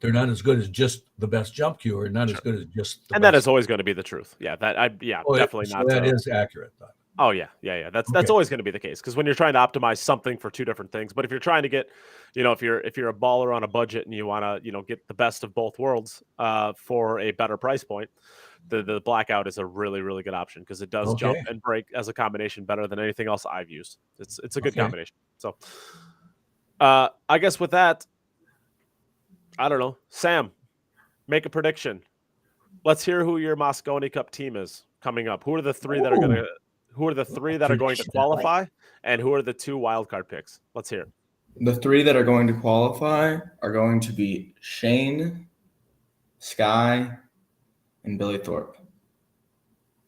they're not as good as just the best jump cue, or not as good as just the and best. That is always going to be the truth. Yeah, definitely so not. That is accurate, though. Oh yeah. That's always going to be the case, because when you're trying to optimize something for two different things, but if you're trying to get, if you're a baller on a budget and you want to, get the best of both worlds for a better price point, the blackout is a really, really good option, because it does jump and break as a combination better than anything else I've used. It's a good combination. So I guess with that, I don't know, Sam, make a prediction. Let's hear who your Moscone Cup team is coming up. Who are the three that are going to? Who are the three that are going to qualify, and who are the two wildcard picks? Let's hear it. The three that are going to qualify are going to be Shane, Sky, and Billy Thorpe.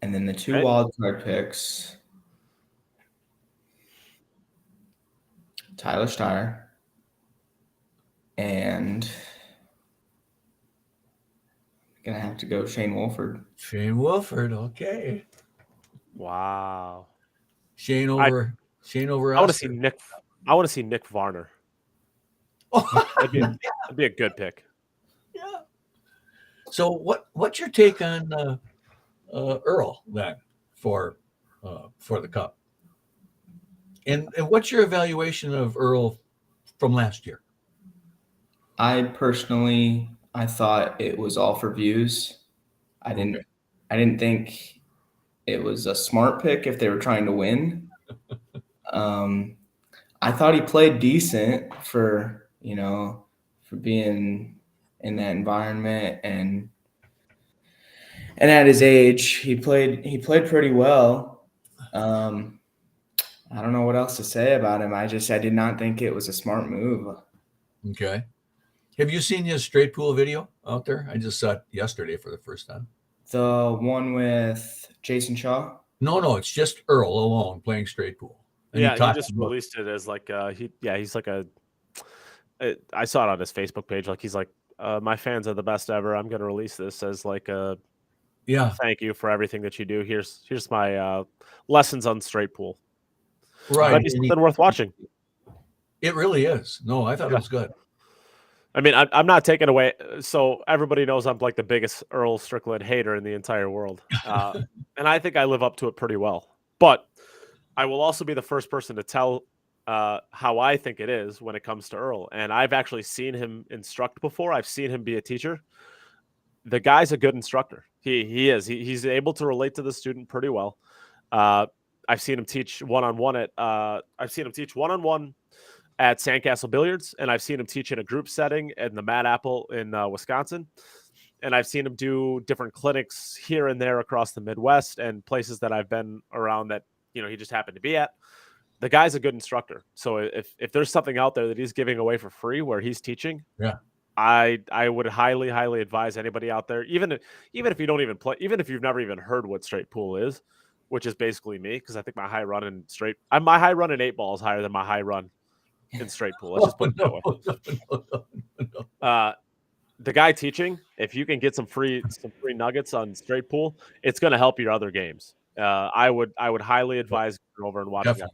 And then the two wildcard picks, Tyler Styer and I'm going to have to go Shane Wolford. Shane Wolford, okay. Wow. Shane over I want to see Nick. I want to see Nick Varner. That'd be a good pick. Yeah. So what's your take on Earl then for the Cup? And what's your evaluation of Earl from last year? I thought it was all for views. I didn't think it was a smart pick if they were trying to win. I thought he played decent for being in that environment, and at his age, he played pretty well. I don't know what else to say about him. I did not think it was a smart move. Okay. Have you seen his straight pool video out there? I just saw it yesterday for the first time. The one with Jason Shaw? No, it's just Earl alone playing straight pool. And he just released it as like he's like I saw it on his Facebook page. Like, he's like, my fans are the best ever. I'm going to release this as like a thank you for everything that you do. Here's my lessons on straight pool. Right. That'd be something worth watching. It really is. No, I thought it was good. I mean, I'm not taking away. So everybody knows I'm like the biggest Earl Strickland hater in the entire world. And I think I live up to it pretty well. But I will also be the first person to tell how I think it is when it comes to Earl. And I've actually seen him instruct before. I've seen him be a teacher. The guy's a good instructor. He is. He's able to relate to the student pretty well. I've seen him teach one-on-one at Sandcastle Billiards, and I've seen him teach in a group setting in the Mad Apple in Wisconsin. And I've seen him do different clinics here and there across the Midwest and places that I've been around that, he just happened to be at. The guy's a good instructor. So if there's something out there that he's giving away for free where he's teaching, I would highly, highly advise anybody out there, even if you don't even play, even if you've never even heard what straight pool is, which is basically me, because I think my high run in 8 ball is higher than my high run in straight pool. Let's just put it that way. the guy teaching, if you can get some free nuggets on straight pool, it's going to help your other games. I would highly advise going over and watching that.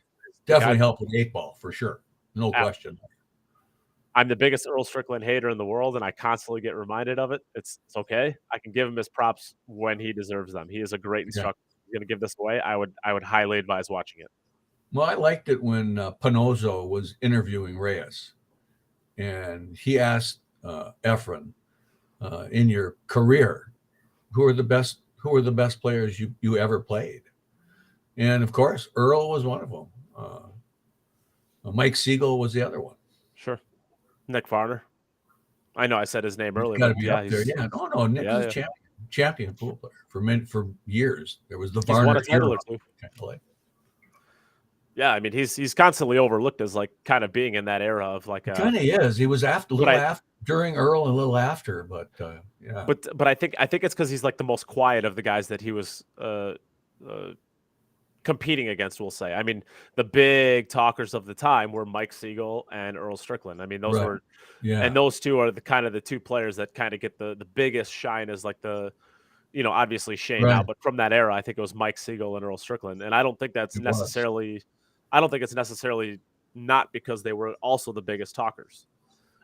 Definitely help with 8-ball for sure. No question. I'm the biggest Earl Strickland hater in the world, and I constantly get reminded of it. It's okay. I can give him his props when he deserves them. He is a great instructor. He's going to give this away. I would highly advise watching it. Well, I liked it when Pinozo was interviewing Reyes, and he asked Efren, in your career, who are the best players you ever played? And of course, Earl was one of them. Mike Siegel was the other one. Sure. Nick Varner. I know I said his name earlier. Got to be up there. Yeah, no. Nick is a champion pool player for years. There was the Varner won a title or two. Yeah, I mean he's constantly overlooked as like kind of being in that era of like. Kind of is. He was after during Earl and a little after, but yeah. But I think it's because he's like the most quiet of the guys that he was competing against, we'll say. I mean, the big talkers of the time were Mike Siegel and Earl Strickland. I mean, those were, and those two are the two players that kind of get the biggest shine as like the, obviously Shane now, but from that era, I think it was Mike Siegel and Earl Strickland. And I don't think it's necessarily not because they were also the biggest talkers.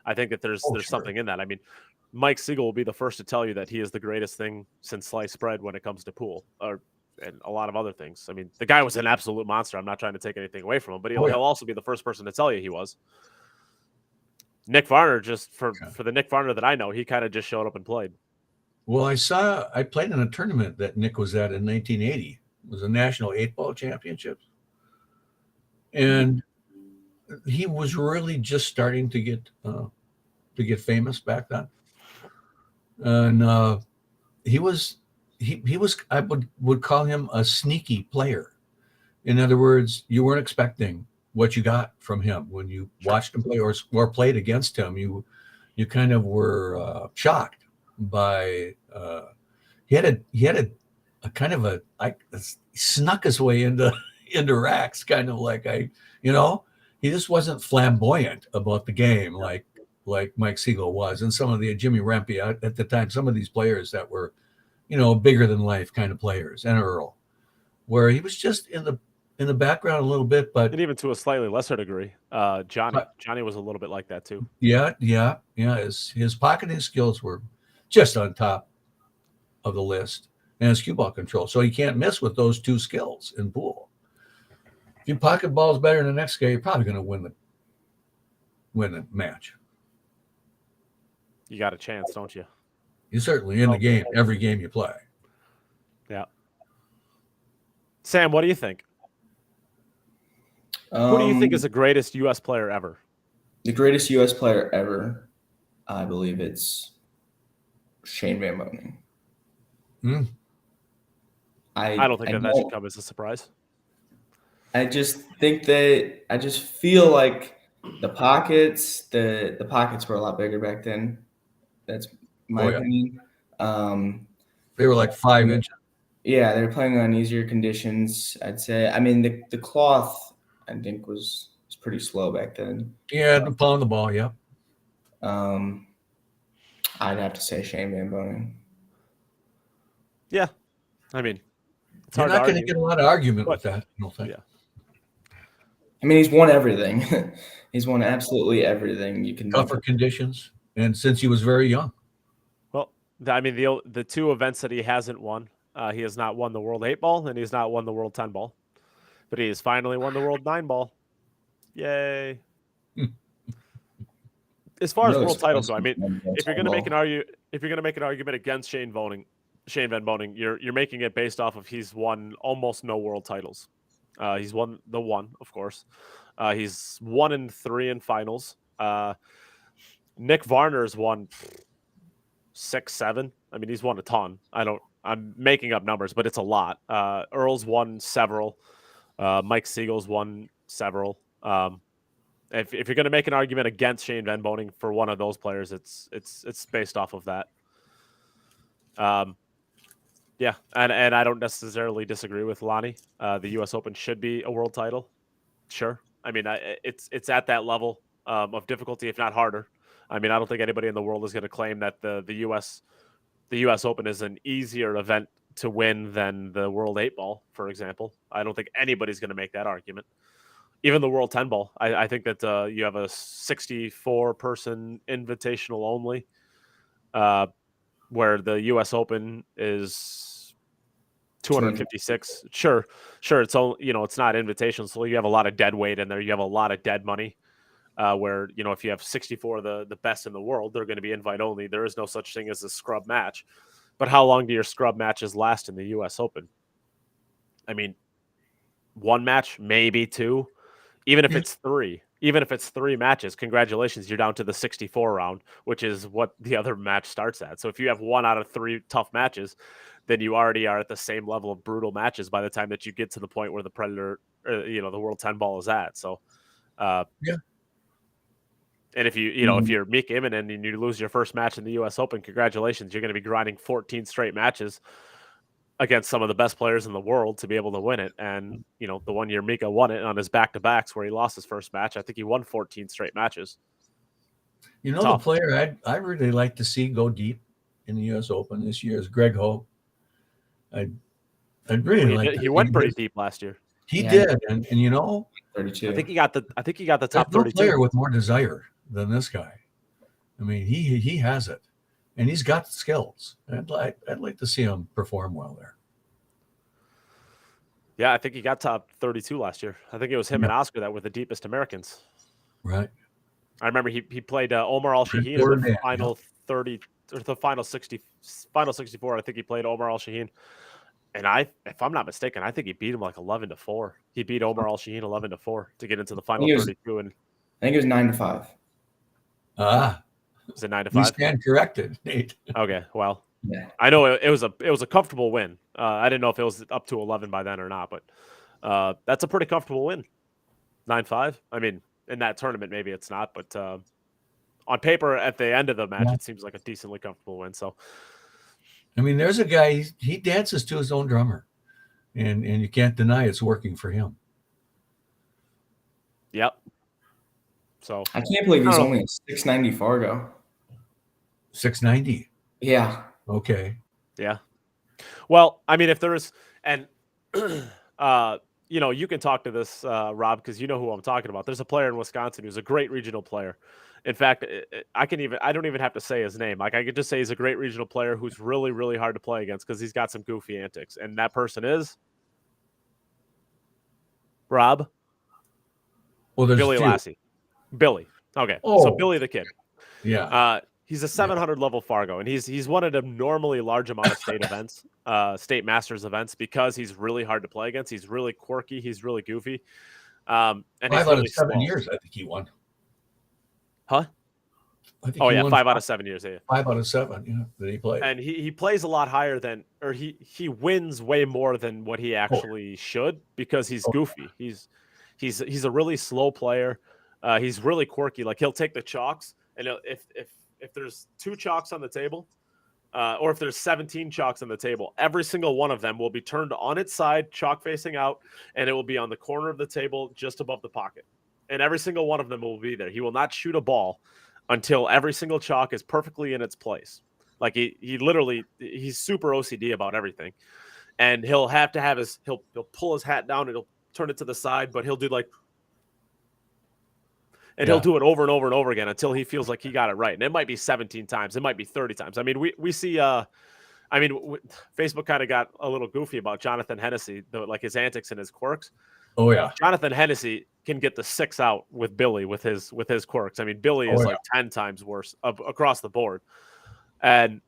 I think that there's something in that. I mean, Mike Siegel will be the first to tell you that he is the greatest thing since sliced bread when it comes to pool and a lot of other things. I mean, the guy was an absolute monster. I'm not trying to take anything away from him, but he'll also be the first person to tell you he was. Nick Varner, just for the Nick Varner that I know, he kind of just showed up and played. Well, I played in a tournament that Nick was at in 1980. It was a national 8-ball championships. And he was really just starting to get famous back then. And he was I would call him a sneaky player. In other words, you weren't expecting what you got from him when you watched him play or played against him. You kind of were shocked by he had a kind of he snuck his way into racks, kind of like he just wasn't flamboyant about the game like Mike Siegel was, and some of the Jimmy Rempe at the time, some of these players that were bigger than life kind of players, and Earl, where he was just in the background a little bit, but and even to a slightly lesser degree, Johnny was a little bit like that too. Yeah. His pocketing skills were just on top of the list, and his cue ball control. So you can't miss with those two skills in pool. If you pocket balls better than the next guy, you're probably going to win the match. You got a chance, don't you? You're certainly in the game, every game you play. Yeah. Sam, what do you think? Who do you think is the greatest U.S. player ever? The greatest U.S. player ever, I believe it's Shane Van Boening. I don't think that should come as a surprise. I just feel like the pockets were a lot bigger back then. That's my opinion. They were like 5 inches. Yeah, they were playing on easier conditions, I'd say. I mean, the cloth, I think, was pretty slow back then. Yeah, the pound the ball, yeah. I'd have to say Shane Van Boening. Yeah. I mean, you're not going to get a lot of argument with that, I don't think. Yeah. I mean, he's won everything. He's won absolutely everything you can. Tougher conditions, and since he was very young. Well, I mean, the two events that he hasn't won, he has not won the World 8-ball, and he's not won the World 10-ball. But he has finally won the World 9-ball. Yay. As far as world titles go, I mean, if you're going to make an argument against Shane Van Boening, you're making it based off of he's won almost no world titles. He's won the one, of course. He's 1-3 in finals. Nick Varner's won 6, 7. I mean, he's won a ton. I'm making up numbers, but it's a lot. Earl's won several. Mike Siegel's won several. If you're going to make an argument against Shane Van Boening for one of those players, it's based off of that. Yeah, and I don't necessarily disagree with Lonnie. The U.S. Open should be a world title. Sure. I mean, it's at that level of difficulty, if not harder, I mean, I don't think anybody in the world is going to claim that the U.S. Open is an easier event to win than the World 8 Ball, for example. I don't think anybody's going to make that argument. Even the World 10 Ball. I think that you have a 64-person invitational only, where the U.S. Open is 256. Sure. It's all, it's not invitational, so you have a lot of dead weight in there. You have a lot of dead money. Where, if you have 64 of the best in the world, they're going to be invite only. There is no such thing as a scrub match. But how long do your scrub matches last in the U.S. Open? I mean, one match, maybe two. Even if it's three matches, congratulations, you're down to the 64 round, which is what the other match starts at. So if you have 1 out of 3 tough matches, then you already are at the same level of brutal matches by the time that you get to the point where the Predator, the World 10 Ball is at. So, yeah. And if if you're Mika Immonen and you lose your first match in the U.S. Open, congratulations, you're going to be grinding 14 straight matches against some of the best players in the world to be able to win it. And, the one year Mika won it on his back-to-backs where he lost his first match, I think he won 14 straight matches. The player I really like to see go deep in the U.S. Open this year is Greg Hovick. I'd really like. He went pretty deep last year. He did, and 32. I think he got the top 32. No player with more desire than this guy. I mean, he has it, and he's got the skills. I'd like to see him perform well there. Yeah, I think he got top 32 last year. I think it was him and Oscar that were the deepest Americans. Right. I remember he played Omar Al-Shaheen in the final 30 or the final 64. I think he played Omar Al-Shaheen. And if I'm not mistaken, I think he beat him like 11-4. He beat Omar Al-Shaheen 11-4 to get into the final 32. And I think it was 9-5. Was it 9-5? You stand corrected, Nate. Okay, well, yeah. I know it was a comfortable win. I didn't know if it was up to 11 by then or not, but that's a pretty comfortable win. 9-5. I mean, in that tournament, maybe it's not, but on paper, at the end of the match, it seems like a decently comfortable win. So, I mean, there's a guy, he dances to his own drummer, and you can't deny it's working for him. Yep. So I can't believe he's only a 690 Fargo. 690. Yeah. Okay. Yeah. Well, I mean, if there's and you can talk to this, Rob, because you know who I'm talking about. There's a player in Wisconsin who's a great regional player. In fact, I don't even have to say his name. Like, I could just say he's a great regional player who's really, really hard to play against because he's got some goofy antics. And that person is Rob. Well, there's Billy Lassie. Billy. Okay. Oh. So Billy the Kid. Yeah. He's a 700 level Fargo, and he's won an abnormally large amount of state events, state masters events, because he's really hard to play against. He's really quirky. He's really goofy. And 5 he's out really of 7 slow. years, I think he won. Huh? I think Oh, he yeah, won 5 out of 7 years. Yeah. 5 out of 7, that he played. And he plays a lot higher than, or he wins way more than what he actually should, because he's goofy. He's a really slow player. He's really quirky. Like, he'll take the chalks, and if there's 2 chalks on the table, or if there's 17 chalks on the table, every single one of them will be turned on its side, chalk facing out, and it will be on the corner of the table just above the pocket. And every single one of them will be there. He will not shoot a ball until every single chalk is perfectly in its place. Like, he's super OCD about everything. And he'll have to he'll pull his hat down and he'll turn it to the side, but he'll do like, and he'll do it over and over and over again until he feels like he got it right. And it might be 17 times. It might be 30 times. I mean, we see, Facebook kind of got a little goofy about Jonathan Hennessy, like his antics and his quirks. Oh, yeah. Jonathan Hennessy can get the 6 out with Billy with his quirks. I mean, Billy is like 10 times worse across the board. And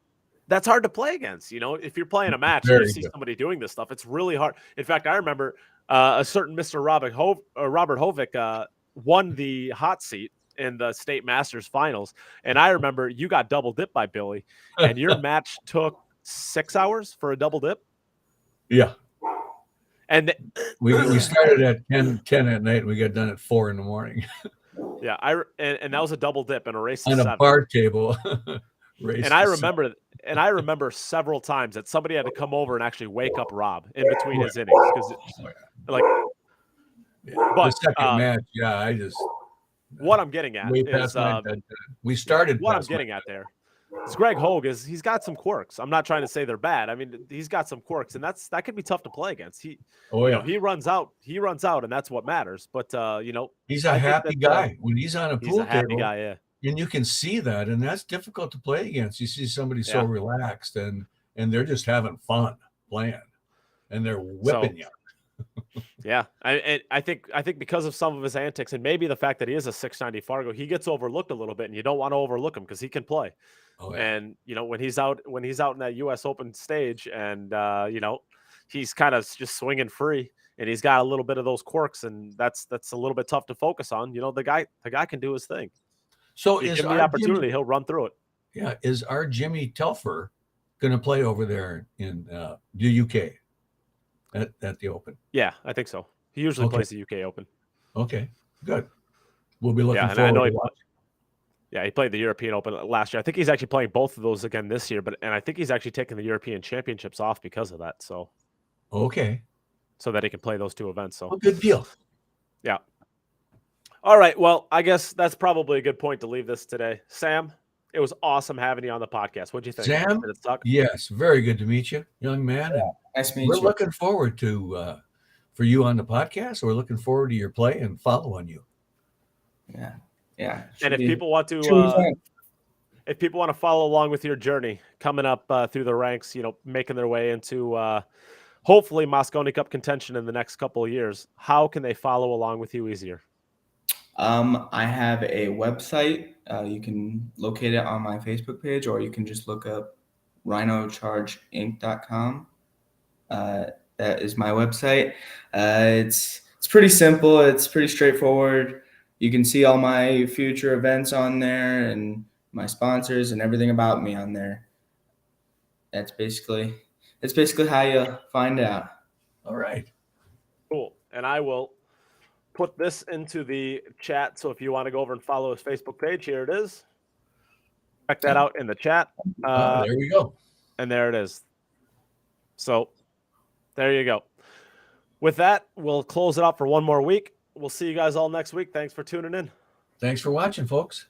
that's hard to play against. If you're playing a match and you see somebody doing this stuff, it's really hard. In fact, I remember a certain Mr. Robert Hovick won the hot seat in the state masters finals. And I remember you got double dipped by Billy, and your match took 6 hours for a double dip. Yeah. And we started at 10 at night. We got done at 4 in the morning. Yeah. And that was a double dip in a race on of a 7. Bar table. And I remember several times that somebody had to come over and actually wake up Rob in between his innings. Because but the second match, I just what I'm getting at way is past my bedtime. We started what I'm past my getting at there is Greg Hogue he's got some quirks. I'm not trying to say they're bad. I mean, he's got some quirks, and that could be tough to play against. Oh yeah, he runs out, and that's what matters. But he's a I think happy that guy when he's on a he's a pool happy table, guy. Yeah, and you can see that, and that's difficult to play against. You see somebody so Yeah. relaxed, and they're just having fun playing, and they're whipping you. Yeah, I think because of some of his antics, and maybe the fact that he is a 690 Fargo, he gets overlooked a little bit, and you don't want to overlook him because he can play. Oh, yeah. And when he's out in that U.S. Open stage, and he's kind of just swinging free, and he's got a little bit of those quirks, and that's a little bit tough to focus on. The guy can do his thing. So You is give him the opportunity, he'll run through it. Yeah, is our Jimmy Telfer going to play over there in the UK at the Open? Yeah, I think so. He usually plays the UK Open. Okay, good. We'll be looking and forward I know to watching. Yeah, he played the European Open last year. I think he's actually playing both of those again this year, and I think he's actually taking the European Championships off because of that. So, okay, so that he can play those two events. So, well, good deal. Yeah. All right. Well, I guess that's probably a good point to leave this today. Sam, it was awesome having you on the podcast. What'd you think? Sam, Did it suck? Yes, very good to meet you, young man. Yeah, nice to meet we're you. looking forward to for you on the podcast. We're looking forward to your play and following you. Yeah, yeah. And if people want to, if people want to follow along with your journey coming up through the ranks, making their way into hopefully Mosconi Cup contention in the next couple of years, how can they follow along with you easier? I have a website. You can locate it on my Facebook page, or you can just look up rhinochargeinc.com. That is my website. It's pretty simple. It's pretty straightforward. You can see all my future events on there and my sponsors and everything about me on there. It's basically how you find out. All right. Cool. And I will put this into the chat. So if you want to go over and follow his Facebook page, here it is. Check that out in the chat. There we go. And there it is. So there you go. With that, we'll close it up for one more week. We'll see you guys all next week. Thanks for tuning in. Thanks for watching, folks.